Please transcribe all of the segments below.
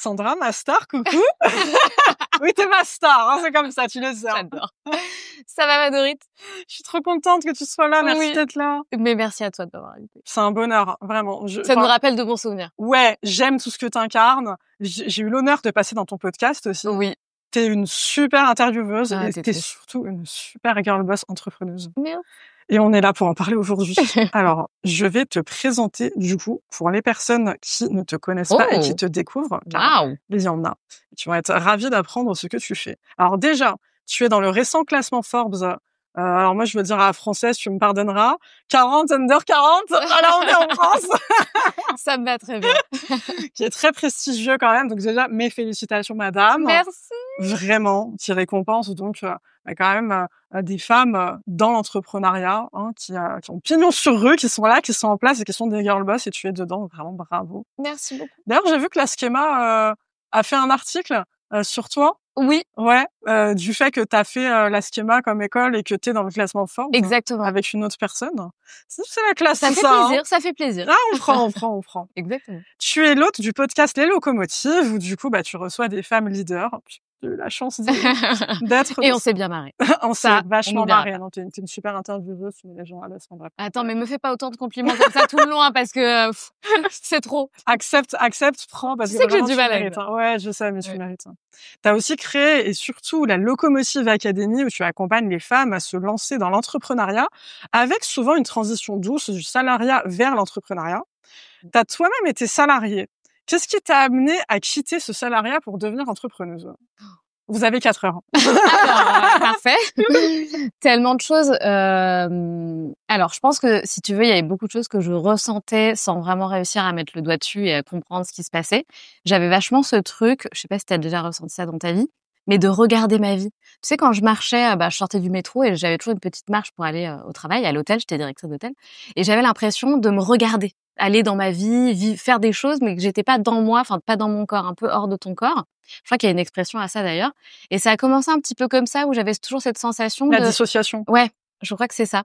Sandra, ma star, coucou. Oui, t'es ma star, hein, c'est comme ça, tu le sais. J'adore. Ça va, Madorit? Je suis trop contente que tu sois là, merci Oui. d'être là. Mais merci à toi de m'avoir invité. C'est un bonheur, vraiment. Ça nous rappelle de bons souvenirs. Ouais, j'aime tout ce que t'incarnes. J'ai eu l'honneur de passer dans ton podcast aussi. Oui. T'es une super intervieweuse et t'es trop surtout une super girl boss entrepreneuse. Merci. Et on est là pour en parler aujourd'hui. Alors, je vais te présenter, du coup, pour les personnes qui ne te connaissent pas et qui te découvrent. Waouh. Il y en a. Tu vas être ravis d'apprendre ce que tu fais. Alors déjà, tu es dans le récent classement Forbes. Alors moi, je veux dire à la française, tu me pardonneras. 40 under 40. Alors on est en France. Ça me va très bien. Qui est très prestigieux quand même. Donc déjà, mes félicitations, madame. Merci. Vraiment, qui récompense donc quand même des femmes dans l'entrepreneuriat qui ont pignon sur rue, qui sont là, qui sont en place et qui sont des girl boss et tu es dedans, donc vraiment bravo. Merci beaucoup. D'ailleurs, j'ai vu que la Schema a fait un article sur toi. Oui. Ouais, du fait que t'as fait la Schema comme école et que t'es dans le classement Forbes. Exactement. Avec une autre personne. C'est la classe, ça tout fait ça. plaisir, ça fait plaisir. Ah, on prend. Exactement. Tu es l'hôte du podcast Les Locomotives où du coup, tu reçois des femmes leaders. J'ai eu la chance d'être... Et on s'est bien marré. On s'est vachement marré. Non, t'es une super intervieweuse, tu mets les gens à l'aise. Attends, mais me fais pas autant de compliments comme ça tout le long, hein, parce que c'est trop. Accepte, prends, parce tu sais que j'ai du mal avec ça. Ouais, je sais, mais tu mérites. T'as aussi créé, et surtout, la Locomotive Academy, où tu accompagnes les femmes à se lancer dans l'entrepreneuriat, avec souvent une transition douce du salariat vers l'entrepreneuriat. T'as toi-même été salariée. Qu'est-ce qui t'a amené à quitter ce salariat pour devenir entrepreneuse? Vous avez 4 heures. Alors, parfait. Tellement de choses. Alors, je pense que, si tu veux, il y avait beaucoup de choses que je ressentais sans vraiment réussir à mettre le doigt dessus et à comprendre ce qui se passait. J'avais vachement ce truc, je sais pas si t'as déjà ressenti ça dans ta vie, mais de regarder ma vie. Tu sais, quand je marchais, je sortais du métro et j'avais toujours une petite marche pour aller au travail, à l'hôtel, j'étais directrice d'hôtel, et j'avais l'impression de me regarder, aller dans ma vie, faire des choses, mais que j'étais pas dans moi, enfin pas dans mon corps, un peu hors de ton corps. Je crois qu'il y a une expression à ça d'ailleurs. Et ça a commencé un petit peu comme ça, où j'avais toujours cette sensation La dissociation. Ouais, je crois que c'est ça.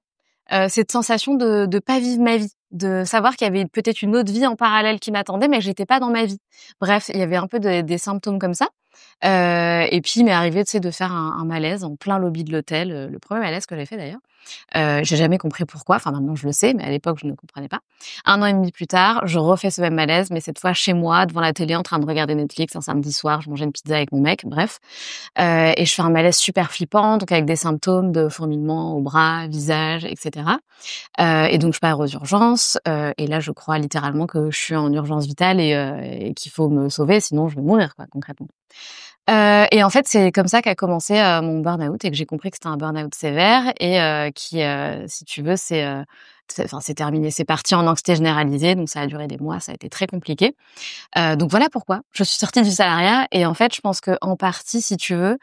Cette sensation de pas vivre ma vie, de savoir qu'il y avait peut-être une autre vie en parallèle qui m'attendait, mais que j'étais pas dans ma vie. Bref, il y avait un peu des symptômes comme ça. Et puis il m'est arrivé, tu sais, de faire un malaise en plein lobby de l'hôtel, le premier malaise que j'ai fait d'ailleurs. J'ai jamais compris pourquoi. Enfin, maintenant je le sais, mais à l'époque je ne comprenais pas. 1 an et demi plus tard, je refais ce même malaise, mais cette fois chez moi, devant la télé, en train de regarder Netflix un samedi soir. Je mangeais une pizza avec mon mec, bref. Et je fais un malaise super flippant, donc avec des symptômes de fourmillement au bras, visage, etc. Et donc je pars aux urgences. Et là, je crois littéralement que je suis en urgence vitale et qu'il faut me sauver, sinon je vais mourir, quoi, concrètement. Et en fait, c'est comme ça qu'a commencé mon burn-out et que j'ai compris que c'était un burn-out sévère et qui, si tu veux, c'est terminé. C'est parti en anxiété généralisée, donc ça a duré des mois, ça a été très compliqué. Donc voilà pourquoi je suis sortie du salariat. Et en fait, je pense que en partie, si tu veux,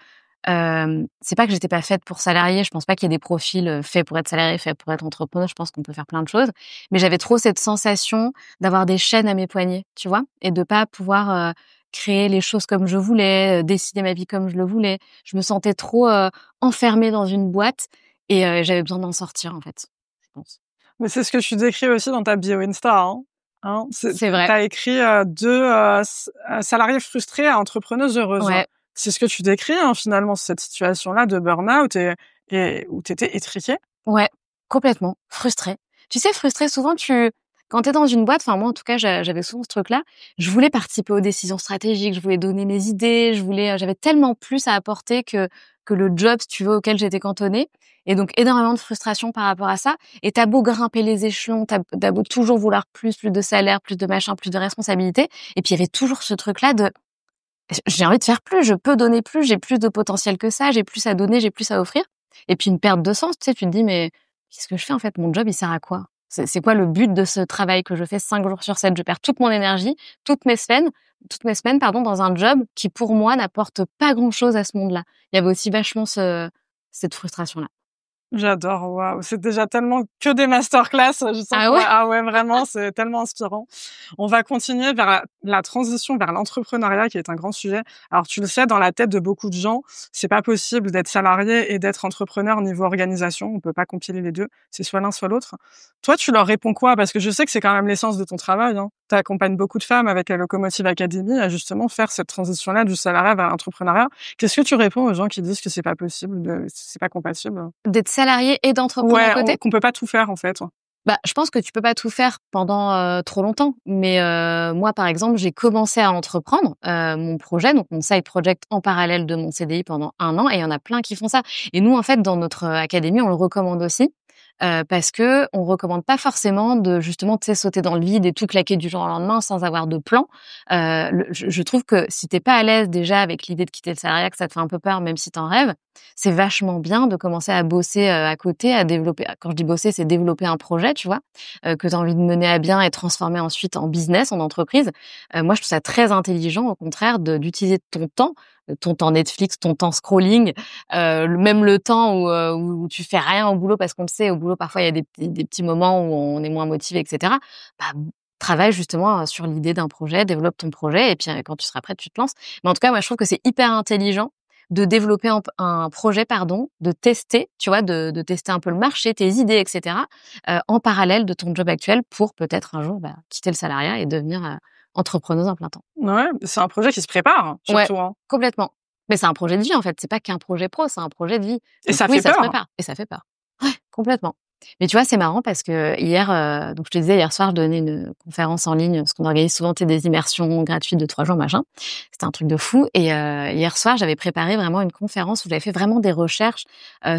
c'est pas que j'étais pas faite pour salarié. Je pense pas qu'il y ait des profils faits pour être salarié, faits pour être entrepreneur. Je pense qu'on peut faire plein de choses, mais j'avais trop cette sensation d'avoir des chaînes à mes poignets, tu vois, et de pas pouvoir créer les choses comme je voulais, décider ma vie comme je le voulais. Je me sentais trop enfermée dans une boîte et j'avais besoin d'en sortir, en fait, je pense. Mais c'est ce que tu décris aussi dans ta bio Insta, C'est vrai. T'as écrit salariés frustrés à entrepreneuse heureuse. Ouais. C'est ce que tu décris, finalement, cette situation-là de burn-out et où t'étais étriquée. Ouais, complètement. Frustrée. Tu sais, frustrée, souvent, quand t'es dans une boîte, enfin, moi, en tout cas, j'avais souvent ce truc-là. Je voulais participer aux décisions stratégiques, je voulais donner mes idées, j'avais tellement plus à apporter que le job, si tu veux, auquel j'étais cantonnée. Et donc, énormément de frustration par rapport à ça. Et t'as beau grimper les échelons, t'as beau toujours vouloir plus de salaire, plus de machin, plus de responsabilité. Et puis, il y avait toujours ce truc-là de, j'ai envie de faire plus, je peux donner plus, j'ai plus de potentiel que ça, j'ai plus à donner, j'ai plus à offrir. Et puis, une perte de sens, tu sais, tu te dis, mais qu'est-ce que je fais, en fait? Mon job, il sert à quoi? C'est quoi le but de ce travail que je fais 5 jours sur 7? Je perds toute mon énergie, toutes mes semaines, dans un job qui, pour moi, n'apporte pas grand-chose à ce monde-là. Il y avait aussi vachement cette frustration-là. J'adore, waouh, c'est déjà tellement que des masterclass. Je sens ah ouais, vraiment, c'est tellement inspirant. On va continuer vers la transition vers l'entrepreneuriat qui est un grand sujet. Alors, tu le sais, dans la tête de beaucoup de gens, c'est pas possible d'être salarié et d'être entrepreneur niveau organisation. On peut pas compiler les deux. C'est soit l'un, soit l'autre. Toi, tu leur réponds quoi? Parce que je sais que c'est quand même l'essence de ton travail, tu accompagnes beaucoup de femmes avec la Locomotive Academy à justement faire cette transition-là du salariat vers l'entrepreneuriat. Qu'est-ce que tu réponds aux gens qui disent que c'est pas possible, c'est pas compatible? D'être salarié et d'entreprendre à Ouais, côté? qu'on peut pas tout faire en fait. Bah, je pense que tu peux pas tout faire pendant, trop longtemps. Mais, moi, par exemple, j'ai commencé à entreprendre, mon projet, donc mon side project en parallèle de mon CDI pendant 1 an et il y en a plein qui font ça. Et nous, en fait, dans notre, académie, on le recommande aussi, parce qu'on recommande pas forcément de justement, tu sais, sauter dans le vide et tout claquer du jour au lendemain sans avoir de plan. Je trouve que si tu es pas à l'aise déjà avec l'idée de quitter le salariat, que ça te fait un peu peur même si tu en rêves, c'est vachement bien de commencer à bosser, à côté, à développer quand je dis bosser, c'est développer un projet, tu vois? Que tu as envie de mener à bien et transformer ensuite en business, en entreprise. Moi, je trouve ça très intelligent, au contraire, d'utiliser ton temps Netflix, ton temps scrolling, même le temps où tu fais rien au boulot parce qu'on le sait, au boulot, parfois, il y a des petits moments où on est moins motivé et cetera. Bah, travaille justement, sur l'idée d'un projet, développe ton projet et puis, quand tu seras prête, tu te lances. Mais en tout cas, moi, je trouve que c'est hyper intelligent de développer un projet, pardon, de tester, tu vois, de tester un peu le marché, tes idées, et cetera, en parallèle de ton job actuel pour peut-être un jour, bah, quitter le salariat et devenir, entrepreneuse en plein temps. Ouais, c'est un projet qui se prépare, Ouais, surtout, hein. complètement. Mais c'est un projet de vie, en fait, c'est pas qu'un projet pro, c'est un projet de vie. Et Donc ça oui, fait ça se peur. prépare et ça fait peur. Ouais, complètement. Mais tu vois, c'est marrant parce que hier, donc je te disais hier soir, je donnais une conférence en ligne, parce qu'on organise souvent, tu sais, des immersions gratuites de 3 jours, machin. C'était un truc de fou et hier soir, j'avais préparé vraiment une conférence où j'avais fait vraiment des recherches,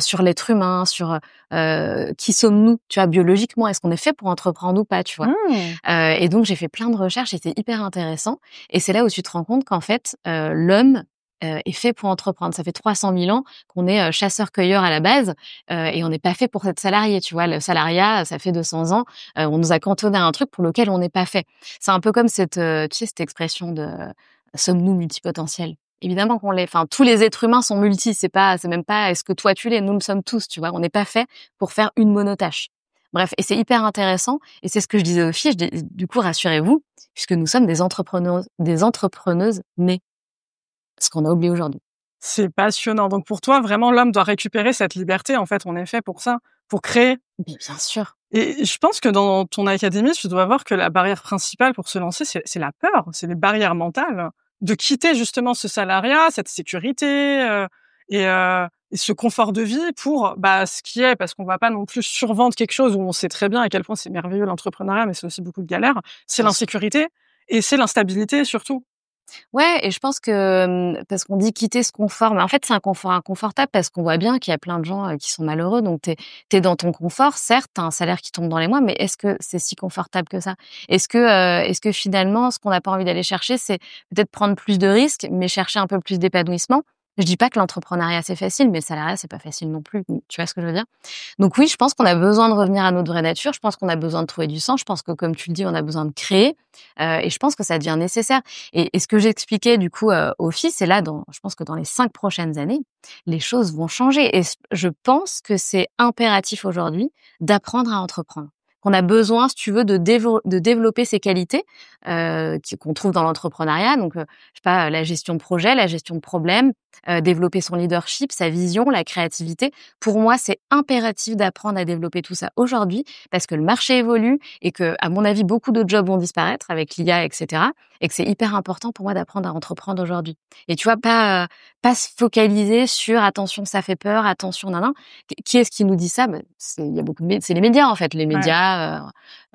sur l'être humain, sur, qui sommes-nous, tu vois, biologiquement? Est-ce qu'on est fait pour entreprendre ou pas, tu vois? Mmh. Et donc j'ai fait plein de recherches et c'est hyper intéressant et c'est là où tu te rends compte qu'en fait, l'homme, est fait pour entreprendre. Ça fait 300 000 ans qu'on est, chasseurs-cueilleurs à la base, et on n'est pas fait pour être salarié, tu vois? Le salariat, ça fait 200 ans, on nous a cantonné à un truc pour lequel on n'est pas fait. C'est un peu comme cette, tu sais, cette expression de: «Sommes-nous multipotentiels?» Évidemment qu'on l'est. Enfin, tous les êtres humains sont multi, c'est même pas: «Est-ce que toi tu l'es?» Nous le sommes tous, tu vois? On n'est pas fait pour faire une monotâche. Bref et c'est hyper intéressant et c'est ce que je disais aux filles, je dis: «Du coup, rassurez-vous, puisque nous sommes des entrepreneuses nées». Ce qu'on a oublié aujourd'hui. C'est passionnant. Donc pour toi, vraiment, l'homme doit récupérer cette liberté. En fait, on est fait pour ça, pour créer. Mais bien sûr. Et je pense que dans ton académie, tu dois voir que la barrière principale pour se lancer, c'est la peur, c'est les barrières mentales de quitter justement ce salariat, cette sécurité, et ce confort de vie pour, bah, ce qui est, parce qu'on va pas non plus survendre quelque chose où on sait très bien à quel point c'est merveilleux l'entrepreneuriat, mais c'est aussi beaucoup de galères. C'est Bien sûr. l'insécurité et c'est l'instabilité surtout. Ouais et je pense que, parce qu'on dit quitter ce confort, mais en fait, c'est un confort inconfortable parce qu'on voit bien qu'il y a plein de gens, qui sont malheureux. Donc tu es dans ton confort, certes, tu as un salaire qui tombe dans les mois, mais est-ce que c'est si confortable que ça? Est-ce que finalement, ce qu'on n'a pas envie d'aller chercher, c'est peut-être prendre plus de risques, mais chercher un peu plus d'épanouissement? Je dis pas que l'entrepreneuriat, c'est facile, mais le salariat, c'est pas facile non plus. Tu vois ce que je veux dire? Donc oui, je pense qu'on a besoin de revenir à notre vraie nature. Je pense qu'on a besoin de trouver du sens. Je pense que, comme tu le dis, on a besoin de créer, et je pense que ça devient nécessaire. Et ce que j'expliquais du coup, aux filles, c'est là je pense que dans les 5 prochaines années, les choses vont changer et je pense que c'est impératif aujourd'hui d'apprendre à entreprendre. Qu'on a besoin, si tu veux, de développer ces qualités, qu'on trouve dans l'entrepreneuriat. Donc, je sais pas, la gestion de projet, la gestion de problèmes, développer son leadership, sa vision, la créativité. Pour moi, c'est impératif d'apprendre à développer tout ça aujourd'hui parce que le marché évolue et que, à mon avis, beaucoup de jobs vont disparaître avec l'IA, et cetera, et que c'est hyper important pour moi d'apprendre à entreprendre aujourd'hui. Et tu vois, pas se focaliser sur: «Attention, ça fait peur, attention, nin nin». Qui est-ce qui nous dit ça? Bah, il y a beaucoup c'est les médias, en fait. Les Ouais. médias,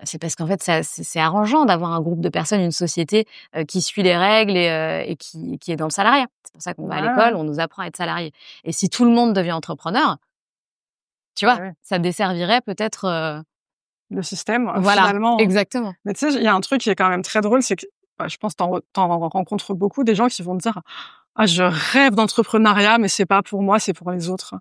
c'est parce qu'en fait, ça c'est arrangeant d'avoir un groupe de personnes, une société, qui suit les règles et qui est dans le salariat. C'est pour ça qu'on va à Ouais, ouais. l'école, on nous apprend à être salarié. Et si tout le monde devient entrepreneur, tu Bah, vois, ouais. ça desservirait peut-être, Le système, voilà, finalement. exactement. Mais tu sais, il y a un truc qui est quand même très drôle, c'est que, bah, je pense tu rencontres beaucoup des gens qui vont te dire: «Ah, je rêve d'entrepreneuriat, mais c'est pas pour moi, c'est pour les autres».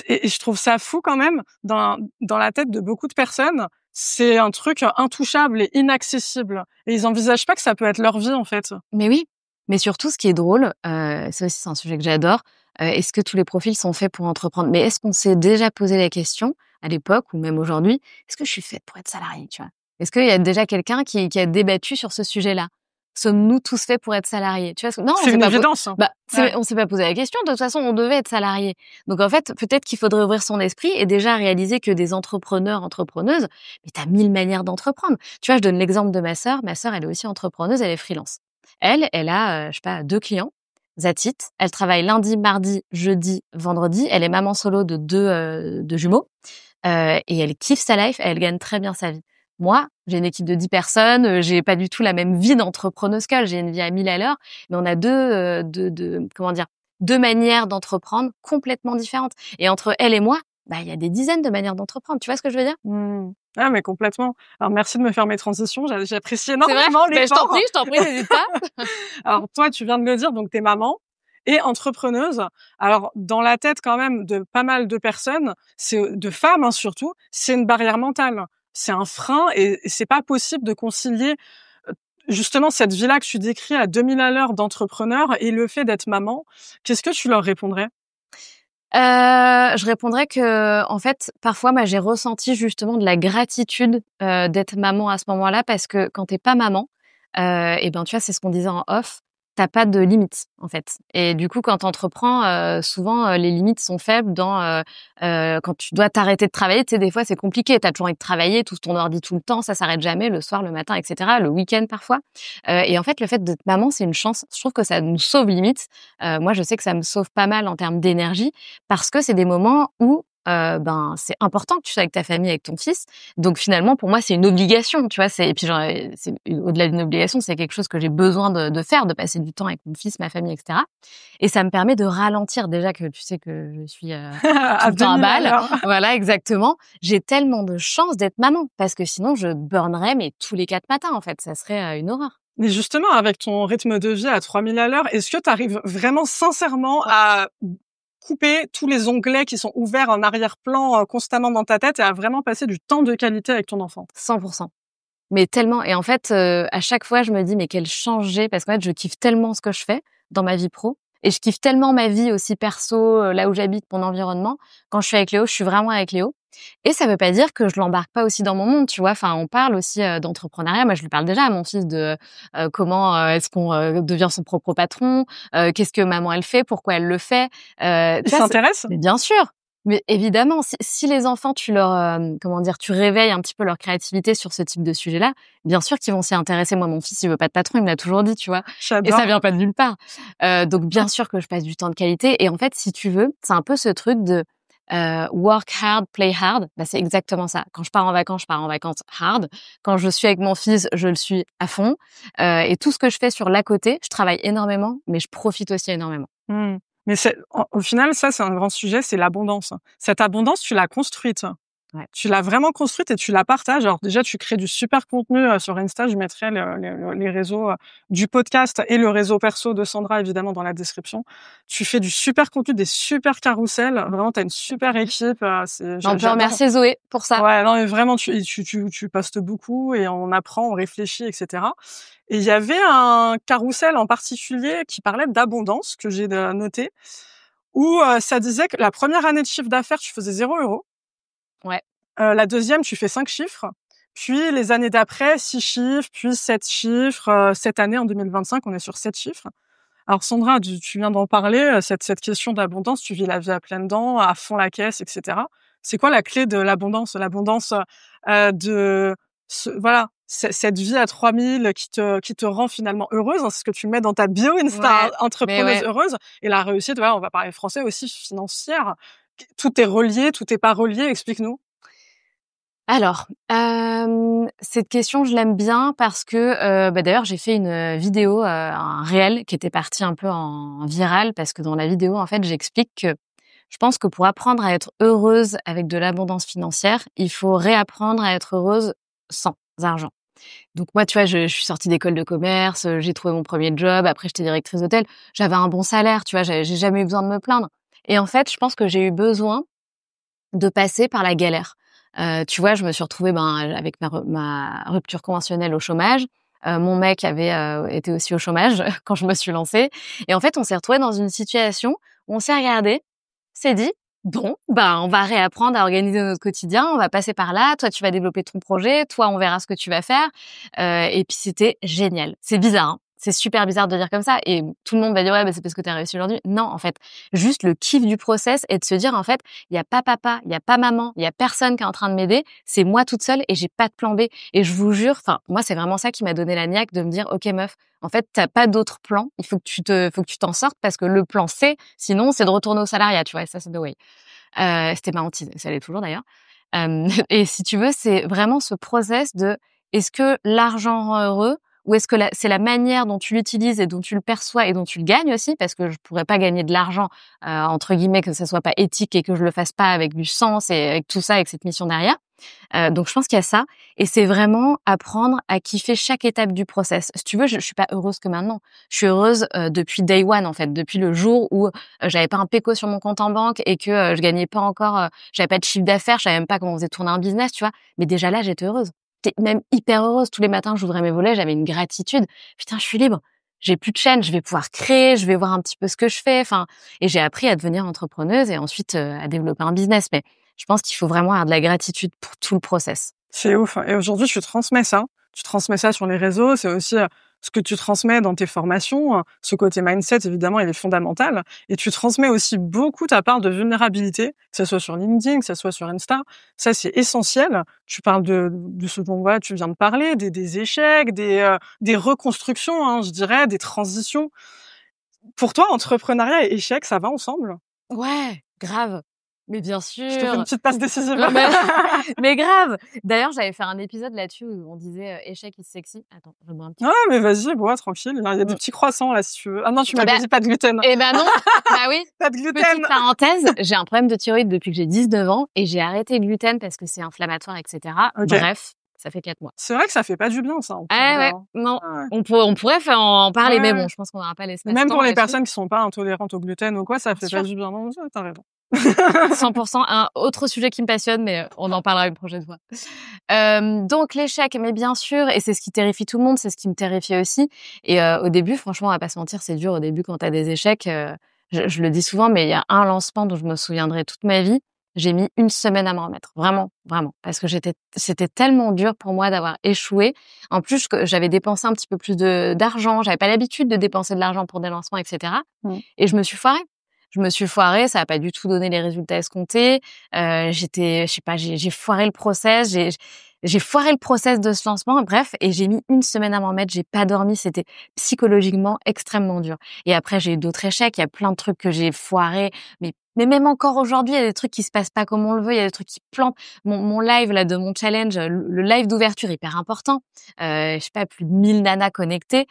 Et je trouve ça fou quand même, dans la tête de beaucoup de personnes, c'est un truc intouchable et inaccessible et ils envisagent pas que ça peut être leur vie, en fait. Mais oui, mais surtout ce qui est drôle, ça aussi c'est un sujet que j'adore, est-ce que tous les profils sont faits pour entreprendre? Mais est-ce qu'on s'est déjà posé la question, à l'époque ou même aujourd'hui: «Est-ce que je suis faite pour être salariée?» Tu vois? Est-ce qu'il y a déjà quelqu'un qui a débattu sur ce sujet-là? sommes-nous tous faits pour être salariés? Tu vois ce que... Non, C'est une évidence. on s'est pas posé la question. De toute façon, on devait être salariés. Donc en fait, peut-être qu'il faudrait ouvrir son esprit et déjà réaliser que des entrepreneurs, entrepreneuses, mais t'as 1000 manières d'entreprendre. Tu vois, je donne l'exemple de ma sœur. Ma sœur, elle est aussi entrepreneuse, elle est freelance. Elle a, je sais pas, 2 clients. That's it. Elle travaille lundi, mardi, jeudi, vendredi. Elle est maman solo de 2 jumeaux. Et elle kiffe sa life, elle gagne très bien sa vie. Moi, j'ai une équipe de 10 personnes, j'ai pas du tout la même vie d'entrepreneuse qu'elle, j'ai une vie à 1000 à l'heure, mais on a comment dire, 2 manières d'entreprendre complètement différentes. Et entre elle et moi, bah, il y a des dizaines de manières d'entreprendre. Tu vois ce que je veux dire? Ah, mais complètement. Alors, merci de me faire mes transitions. J'apprécie C'est vrai? énormément Ben, je l'effort. t'en prie, n'hésite pas. Alors, toi, tu viens de le dire, donc t'es maman et entrepreneuse. Alors, dans la tête quand même de pas mal de personnes, de femmes hein, surtout, c'est une barrière mentale. C'est un frein et c'est pas possible de concilier justement cette vie-là que tu décris à 2000 à l'heure d'entrepreneur et le fait d'être maman. Qu'est-ce que tu leur répondrais? Je répondrais que, en fait, parfois, moi, j'ai ressenti justement de la gratitude d'être maman à ce moment-là, parce que quand t'es pas maman, et ben, tu vois, c'est ce qu'on disait en off, t'as pas de limites, en fait. Et du coup, quand t'entreprends, souvent, les limites sont faibles quand tu dois t'arrêter de travailler. Tu sais, des fois, c'est compliqué. T'as toujours envie de travailler, tout ton ordi tout le temps, ça s'arrête jamais, le soir, le matin, etc., le week-end parfois. Et en fait, le fait d'être maman, c'est une chance. Je trouve que ça nous sauve limite. Moi, je sais que ça me sauve pas mal en termes d'énergie, parce que c'est des moments où ben, c'est important que tu sois avec ta famille, avec ton fils. Donc finalement, pour moi, c'est une obligation, tu vois. Et puis genre, au-delà d'une obligation, c'est quelque chose que j'ai besoin de faire, de passer du temps avec mon fils, ma famille, etc. Et ça me permet de ralentir. Déjà que tu sais que je suis tout le temps à 2000 à balle. l'heure. Voilà, exactement. J'ai tellement de chance d'être maman, parce que sinon, je burnerais mais tous les 4 matins, en fait. Ça serait une horreur. Mais justement, avec ton rythme de vie à 3000 à l'heure, est-ce que tu arrives vraiment sincèrement à couper tous les onglets qui sont ouverts en arrière-plan constamment dans ta tête et à vraiment passer du temps de qualité avec ton enfant? 100%. Mais tellement. Et en fait, à chaque fois, je me dis, mais quel change j'ai, parce qu'en fait, je kiffe tellement ce que je fais dans ma vie pro, et je kiffe tellement ma vie aussi perso, là où j'habite, mon environnement. Quand je suis avec Léo, je suis vraiment avec Léo. Et ça veut pas dire que je l'embarque pas aussi dans mon monde, tu vois. Enfin, on parle aussi d'entrepreneuriat. Moi, je lui parle déjà à mon fils de comment est-ce qu'on devient son propre patron, qu'est-ce que maman elle fait, pourquoi elle le fait. Il s'intéresse? Mais bien sûr. Mais évidemment, si les enfants, tu leur, comment dire, tu réveilles un petit peu leur créativité sur ce type de sujet-là, bien sûr qu'ils vont s'y intéresser. Moi, mon fils, il veut pas de patron, il me l'a toujours dit, tu vois. Et ça vient pas de nulle part. Donc, bien sûr que je passe du temps de qualité. Et en fait, si tu veux, c'est un peu ce truc de work hard, play hard. Bah, c'est exactement ça. Quand je pars en vacances hard. Quand je suis avec mon fils, je le suis à fond. Et tout ce que je fais sur l'à côté, je travaille énormément, mais je profite aussi énormément. Mais au final, ça, c'est un grand sujet, c'est l'abondance. Cette abondance, tu l'as construite. Ouais. Tu l'as vraiment construite et tu la partages. Alors déjà, tu crées du super contenu sur Insta. Je mettrai les réseaux du podcast et le réseau perso de Sandra, évidemment, dans la description. Tu fais du super contenu, des super carousels. Vraiment, tu as une super équipe. On peut remercier Zoé pour ça. Ouais, non, mais vraiment, tu postes beaucoup et on apprend, on réfléchit, etc. Et il y avait un carrousel en particulier qui parlait d'abondance, que j'ai noté, où ça disait que la première année de chiffre d'affaires, tu faisais 0 €. Ouais. La deuxième, tu fais 5 chiffres. Puis les années d'après, 6 chiffres, puis 7 chiffres. Cette année, en 2025, on est sur 7 chiffres. Alors Sandra, tu viens d'en parler, cette question d'abondance, tu vis la vie à pleines dents, à fond la caisse, etc. C'est quoi la clé de l'abondance? L'abondance de voilà, cette vie à 3000 qui te rend finalement heureuse, hein, c'est ce que tu mets dans ta bio Insta, Ouais, entrepreneuse heureuse, et la réussite, voilà, on va parler français aussi, financière. Tout est relié, tout est pas relié, explique-nous. Alors, cette question, je l'aime bien parce que, bah, d'ailleurs, j'ai fait une vidéo, un réel qui était parti un peu en viral, parce que dans la vidéo, en fait, j'explique que je pense que pour apprendre à être heureuse avec de l'abondance financière, il faut réapprendre à être heureuse sans argent. Donc moi, tu vois, je suis sortie d'école de commerce, j'ai trouvé mon premier job, après j'étais directrice d'hôtel, j'avais un bon salaire, tu vois, j'ai jamais eu besoin de me plaindre. Et en fait, je pense que j'ai eu besoin de passer par la galère. Tu vois, je me suis retrouvée avec ma rupture conventionnelle au chômage. Mon mec avait été aussi au chômage quand je me suis lancée. Et en fait, on s'est retrouvés dans une situation où on s'est regardé, s'est dit, bon, on va réapprendre à organiser notre quotidien, on va passer par là, toi tu vas développer ton projet, toi on verra ce que tu vas faire. Et puis c'était génial. C'est bizarre, hein. c'est super bizarre de dire comme ça et tout le monde va dire ouais, bah, c'est parce que tu as réussi aujourd'hui. Non, en fait, juste le kiff du process et de se dire en fait, il y a pas papa, il y a pas maman, il y a personne qui est en train de m'aider, c'est moi toute seule et j'ai pas de plan B et je vous jure, enfin moi c'est vraiment ça qui m'a donné la niaque de me dire OK meuf, en fait, t'as pas d'autre plan, il faut que tu t'en sortes parce que le plan C, sinon c'est de retourner au salariat, tu vois, et ça c'est the way. C'était ma hantise, ça l'est toujours d'ailleurs. Et si tu veux, c'est vraiment ce process de est-ce que l'argent rend heureux ou est-ce que c'est la manière dont tu l'utilises et dont tu le perçois et dont tu le gagnes aussi parce que je pourrais pas gagner de l'argent entre guillemets que ça soit pas éthique et que je le fasse pas avec du sens et avec tout ça avec cette mission derrière. Donc je pense qu'il y a ça et c'est vraiment apprendre à kiffer chaque étape du process. Si tu veux, je suis pas heureuse que maintenant. Je suis heureuse depuis day one en fait, depuis le jour où j'avais pas un péco sur mon compte en banque et que je gagnais pas encore, j'avais pas de chiffre d'affaires, je savais même pas comment on faisait tourner un business, tu vois. Mais déjà là, j'étais heureuse. J'étais même hyper heureuse. Tous les matins, j'ouvrais mes volets, j'avais une gratitude. Putain, je suis libre. J'ai plus de chaîne, je vais pouvoir créer, je vais voir un petit peu ce que je fais. Enfin, et j'ai appris à devenir entrepreneuse et ensuite à développer un business. Mais je pense qu'il faut vraiment avoir de la gratitude pour tout le process. C'est ouf. Et aujourd'hui, tu transmets ça. Tu transmets ça sur les réseaux. C'est aussi ce que tu transmets dans tes formations. Ce côté mindset, évidemment, il est fondamental. Et tu transmets aussi beaucoup ta part de vulnérabilité, que ce soit sur LinkedIn, que ce soit sur Insta. Ça, c'est essentiel. Tu parles de ce dont voilà, tu viens de parler, des échecs, des reconstructions, hein, je dirais, des transitions. Pour toi, entrepreneuriat et échec, ça va ensemble? Ouais, grave. Mais bien Je te fais une sûr. petite passe décisive. Mais grave. D'ailleurs, j'avais fait un épisode là-dessus où on disait échec is sexy. Attends, je bois un petit Ah, mais vas-y, bois, tranquille. Il y a des petits croissants, là, si tu veux. Ah non, tu m'avais dit pas de gluten. Eh ben non. Bah oui. Pas de gluten. Petite parenthèse, j'ai un problème de thyroïde depuis que j'ai 19 ans et j'ai arrêté le gluten parce que c'est inflammatoire, etc. Okay. Bref, ça fait 4 mois. C'est vrai que ça fait pas du bien, ça. Ouais, non. Ah ouais. On pourrait en parler, mais bon, je pense qu'on n'aura pas l'espace. Même pour les personnes qui sont pas intolérantes au gluten ou quoi, ça fait pas du bien. Non, t'as raison. 100%. Un autre sujet qui me passionne, mais on en parlera une prochaine fois. Donc l'échec, mais bien sûr, et c'est ce qui terrifie tout le monde, c'est ce qui me terrifiait aussi. Et au début, franchement, on va pas se mentir, c'est dur au début quand t'as des échecs. Je le dis souvent, mais il y a un lancement dont je me souviendrai toute ma vie. J'ai mis 1 semaine à m'en remettre, vraiment, vraiment, parce que c'était tellement dur pour moi d'avoir échoué. En plus, j'avais dépensé un petit peu plus d'argent, j'avais pas l'habitude de dépenser de l'argent pour des lancements, etc. Et je me suis foirée. Ça a pas du tout donné les résultats escomptés. J'ai foiré le process, j'ai foiré le process de ce lancement. Bref, et j'ai mis 1 semaine à m'en remettre. J'ai pas dormi, c'était psychologiquement extrêmement dur. Et après, j'ai eu d'autres échecs. Il y a plein de trucs que j'ai foirés, mais même encore aujourd'hui, il y a des trucs qui se passent pas comme on le veut. Il y a des trucs qui plantent. Mon live là de mon challenge, le live d'ouverture hyper important. Je sais pas, plus de 1000 nanas connectées.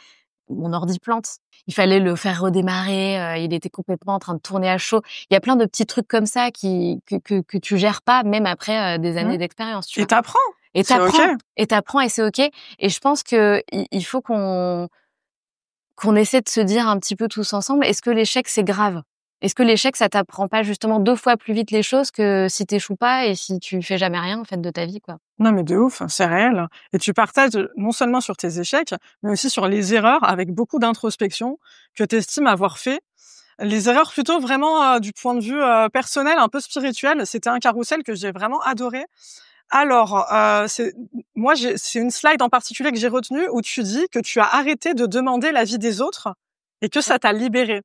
Mon ordi plante. Il fallait le faire redémarrer. Il était complètement en train de tourner à chaud. Il y a plein de petits trucs comme ça que tu gères pas, même après des années d'expérience. Tu vois. T'apprends. Et t'apprends. Okay. Et t'apprends et c'est ok. Et je pense que il faut qu'on essaie de se dire un petit peu tous ensemble. Est-ce que l'échec c'est grave? Est-ce que l'échec, ça t'apprend pas justement 2 fois plus vite les choses que si t'échoues pas et si tu fais jamais rien en fait de ta vie, quoi? Non, mais de ouf, c'est réel. Et tu partages non seulement sur tes échecs, mais aussi sur les erreurs avec beaucoup d'introspection que tu estimes avoir fait. Les erreurs plutôt vraiment du point de vue personnel, un peu spirituel. C'était un carrousel que j'ai vraiment adoré. Alors, c'est une slide en particulier que j'ai retenue où tu dis que tu as arrêté de demander l'avis des autres et que ça t'a libéré.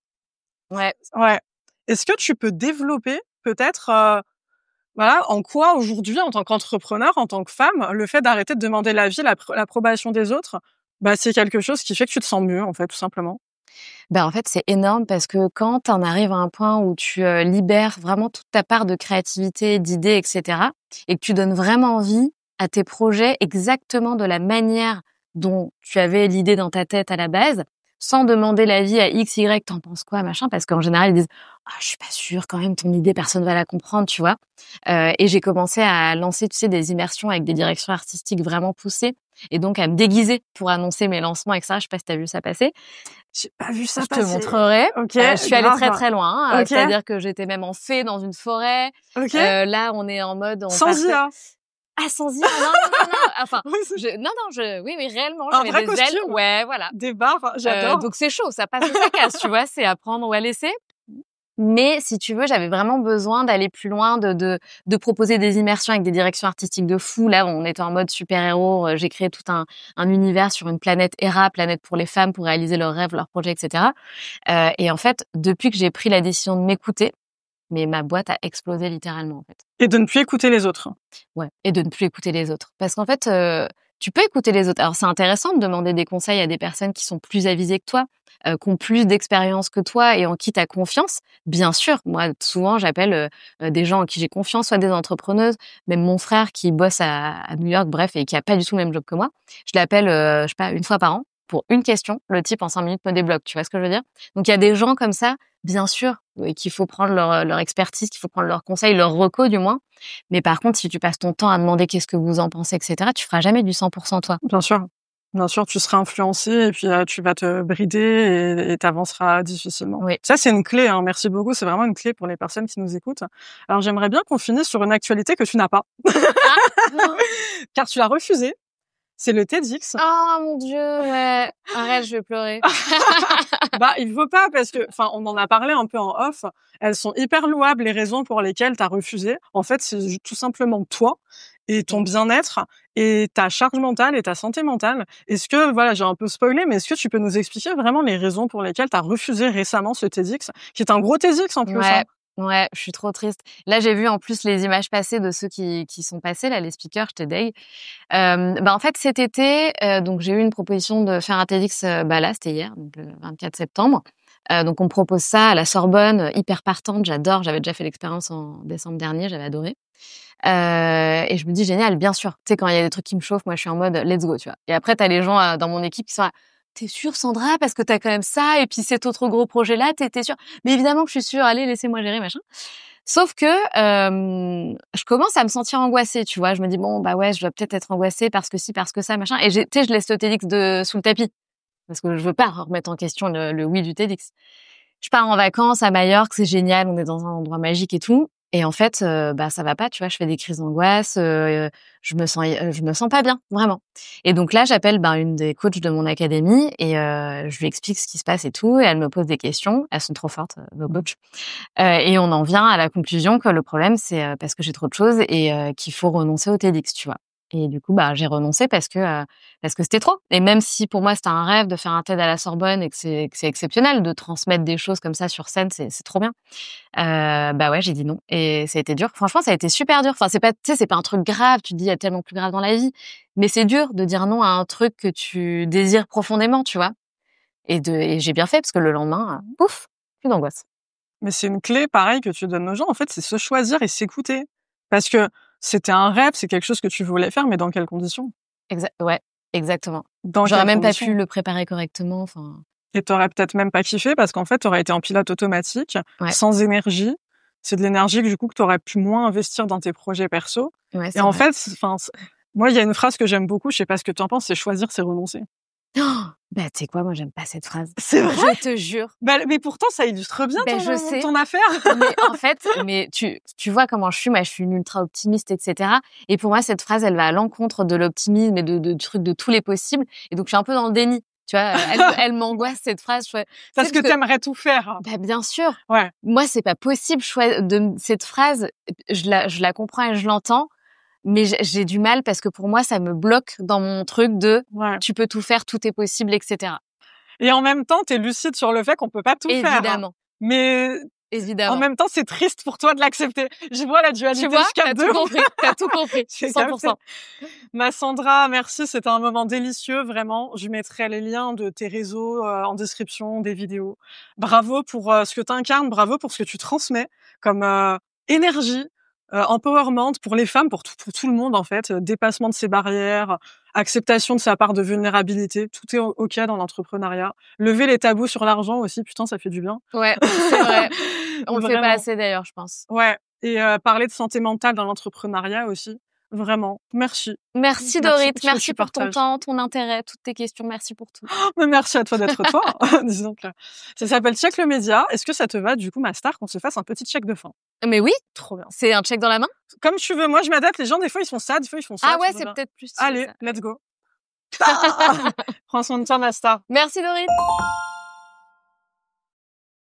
Ouais. Ouais. Est-ce que tu peux développer peut-être, voilà, en quoi aujourd'hui, en tant qu'entrepreneur, en tant que femme, le fait d'arrêter de demander l'avis, l'approbation des autres, bah, c'est quelque chose qui fait que tu te sens mieux, en fait, tout simplement? En fait, c'est énorme parce que quand tu en arrives à un point où tu libères vraiment toute ta part de créativité, d'idées, etc., et que tu donnes vraiment vie à tes projets exactement de la manière dont tu avais l'idée dans ta tête à la base, sans demander l'avis à X, Y, t'en penses quoi, machin, parce qu'en général, ils disent « Ah, je suis pas sûre, quand même, ton idée, personne va la comprendre, tu vois. » Et j'ai commencé à lancer, tu sais, des immersions avec des directions artistiques vraiment poussées, et donc à me déguiser pour annoncer mes lancements, etc. Je sais pas si t'as vu ça passer. J'ai pas vu ça passer. Je te montrerai. Okay, je suis allée très très loin. Okay. C'est-à-dire que j'étais même en fée dans une forêt. Okay. Là, on est en mode... Sans IA. Ah, sans IA, non. Enfin, oui, réellement, j'avais des ailes. Ouais, voilà. Des barres, j'adore. Donc c'est chaud, ça passe ou ça casse, tu vois, c'est à prendre ou à laisser. Mais si tu veux, j'avais vraiment besoin d'aller plus loin, de proposer des immersions avec des directions artistiques de fou. Là, on était en mode super-héros. J'ai créé tout un univers sur une planète Hera, planète pour les femmes, pour réaliser leurs rêves, leurs projets, etc. Et en fait, depuis que j'ai pris la décision de m'écouter, mais ma boîte a explosé littéralement, en fait. Et de ne plus écouter les autres. Ouais, et de ne plus écouter les autres. Parce qu'en fait, tu peux écouter les autres. Alors, c'est intéressant de demander des conseils à des personnes qui sont plus avisées que toi, qui ont plus d'expérience que toi et en qui tu as confiance. Bien sûr, moi, souvent, j'appelle des gens en qui j'ai confiance, soit des entrepreneuses, même mon frère qui bosse à New York, bref, et qui a pas du tout le même job que moi. Je l'appelle, je sais pas, une fois par an pour une question. Le type, en 5 minutes, me débloque. Tu vois ce que je veux dire? Donc, il y a des gens comme ça, bien sûr, et qu'il faut prendre leur expertise, qu'il faut prendre leurs conseils, leurs recos, du moins. Mais par contre, si tu passes ton temps à demander qu'est-ce que vous en pensez, etc., tu feras jamais du 100% toi. Bien sûr. Bien sûr, tu seras influencé et puis tu vas te brider et t'avanceras difficilement. Oui. Ça, c'est une clé. Hein. Merci beaucoup. C'est vraiment une clé pour les personnes qui nous écoutent. Alors, j'aimerais bien qu'on finisse sur une actualité que tu n'as pas, Ah car tu l'as refusée. C'est le TEDx. oh mon Dieu, ouais. Arrête, je vais pleurer. Bah, il faut pas parce que, enfin, on en a parlé un peu en off. Elles sont hyper louables, les raisons pour lesquelles t'as refusé. En fait, c'est tout simplement toi et ton bien-être et ta charge mentale et ta santé mentale. Est-ce que, voilà, j'ai un peu spoilé, mais est-ce que tu peux nous expliquer vraiment les raisons pour lesquelles t'as refusé récemment ce TEDx, qui est un gros TEDx en plus, hein? Ouais. Ouais, je suis trop triste. Là, j'ai vu en plus les images passées de ceux qui sont passés, là, les speakers, j'étais deg. En fait, cet été, donc j'ai eu une proposition de faire un TEDx, là, c'était hier, donc le 24 septembre. Donc on me propose ça à la Sorbonne, hyper partante, j'adore. J'avais déjà fait l'expérience en décembre dernier, j'avais adoré. Et je me dis génial, bien sûr. Tu sais, quand il y a des trucs qui me chauffent, moi, je suis en mode let's go, tu vois. Et après, t'as les gens dans mon équipe qui sont là, t'es sûre, Sandra, parce que t'as quand même ça, et puis cet autre gros projet-là, t'es sûre? Mais évidemment que je suis sûre, allez, laissez-moi gérer, machin. Sauf que je commence à me sentir angoissée, tu vois. Je me dis bon, bah ouais, je dois peut-être être angoissée parce que ci, parce que ça, machin. Et tu sais, je laisse le TEDx sous le tapis parce que je veux pas remettre en question le oui du TEDx. Je pars en vacances à Majorque, c'est génial, on est dans un endroit magique et tout. Et en fait, ça va pas, tu vois, je fais des crises d'angoisse, je me sens pas bien, vraiment. Et donc là, j'appelle une des coachs de mon académie et je lui explique ce qui se passe et tout, et elle me pose des questions. Elles sont trop fortes, vos coachs. Et on en vient à la conclusion que le problème, c'est parce que j'ai trop de choses et qu'il faut renoncer au TEDx, tu vois. Et du coup, j'ai renoncé parce que c'était trop. Et même si pour moi c'était un rêve de faire un TED à la Sorbonne et que c'est exceptionnel de transmettre des choses comme ça sur scène, c'est trop bien. Ouais, j'ai dit non et ça a été dur. Franchement, ça a été super dur. Enfin, c'est pas, tu sais, c'est pas un truc grave. Tu te dis il y a tellement plus grave dans la vie, mais c'est dur de dire non à un truc que tu désires profondément, tu vois. Et j'ai bien fait parce que le lendemain, pouf, plus d'angoisse. Mais c'est une clé, pareil, que tu donnes aux gens. En fait, c'est se choisir et s'écouter. Parce que c'était un rêve, c'est quelque chose que tu voulais faire, mais dans quelles conditions? Ouais, exactement. Dans J'aurais quelles même pas conditions? pu le préparer correctement. Enfin, Et t'aurais peut-être même pas kiffé parce qu'en fait, t'aurais été en pilote automatique, ouais, sans énergie. C'est de l'énergie que, du coup, que t'aurais pu moins investir dans tes projets perso. ouais, Et c'est en vrai. fait, enfin, moi, il y a une phrase que j'aime beaucoup, je sais pas ce que t'en penses, c'est choisir, c'est renoncer. Oh, tu sais quoi, moi j'aime pas cette phrase. C'est vrai? Je te jure. Mais pourtant, ça illustre bien Je sais. ton affaire. Mais en fait, tu vois comment je suis, moi je suis une ultra optimiste, etc. Et pour moi, cette phrase, elle va à l'encontre de l'optimisme et de trucs de tous les possibles. Et donc je suis un peu dans le déni. Tu vois, elle m'angoisse cette phrase. Parce que t'aimerais tout faire. Bien sûr. Ouais. Moi, c'est pas possible. Cette phrase, je la comprends et je l'entends, mais j'ai du mal parce que pour moi, ça me bloque dans mon truc de Ouais. tu peux tout faire, tout est possible, etc. Et en même temps, t'es lucide sur le fait qu'on peut pas tout faire. Évidemment. Mais Évidemment. en même temps, c'est triste pour toi de l'accepter. Je vois la dualité. Tu vois, je capte de ouf. t'as tout compris, 100%. Ma Sandra, merci, c'était un moment délicieux, vraiment. Je mettrai les liens de tes réseaux en description, des vidéos. Bravo pour ce que tu incarnes, bravo pour ce que tu transmets comme énergie, empowerment pour les femmes, pour tout le monde en fait, dépassement de ses barrières, acceptation de sa part de vulnérabilité, tout est OK dans l'entrepreneuriat. Lever les tabous sur l'argent aussi, putain, ça fait du bien. Ouais, c'est vrai. On le fait pas Vraiment. assez d'ailleurs, je pense. Ouais, et parler de santé mentale dans l'entrepreneuriat aussi. Vraiment, merci. Merci Merci Dorit, pour ce que merci tu pour ton partages. temps, ton intérêt, toutes tes questions, merci pour tout. Mais merci à toi d'être toi. Disons que ça s'appelle Check le média. Est-ce que ça te va, du coup, ma star, qu'on se fasse un petit check de fin? Mais oui, Trop bien. c'est un check dans la main? Comme tu veux, moi je m'adapte. Les gens, des fois, ils font ça, des fois, ils font ça. Ah ouais, tu vois c'est bien. peut-être plus. Allez, ça. let's go. Prends soin de toi, ma star. Merci Dorit.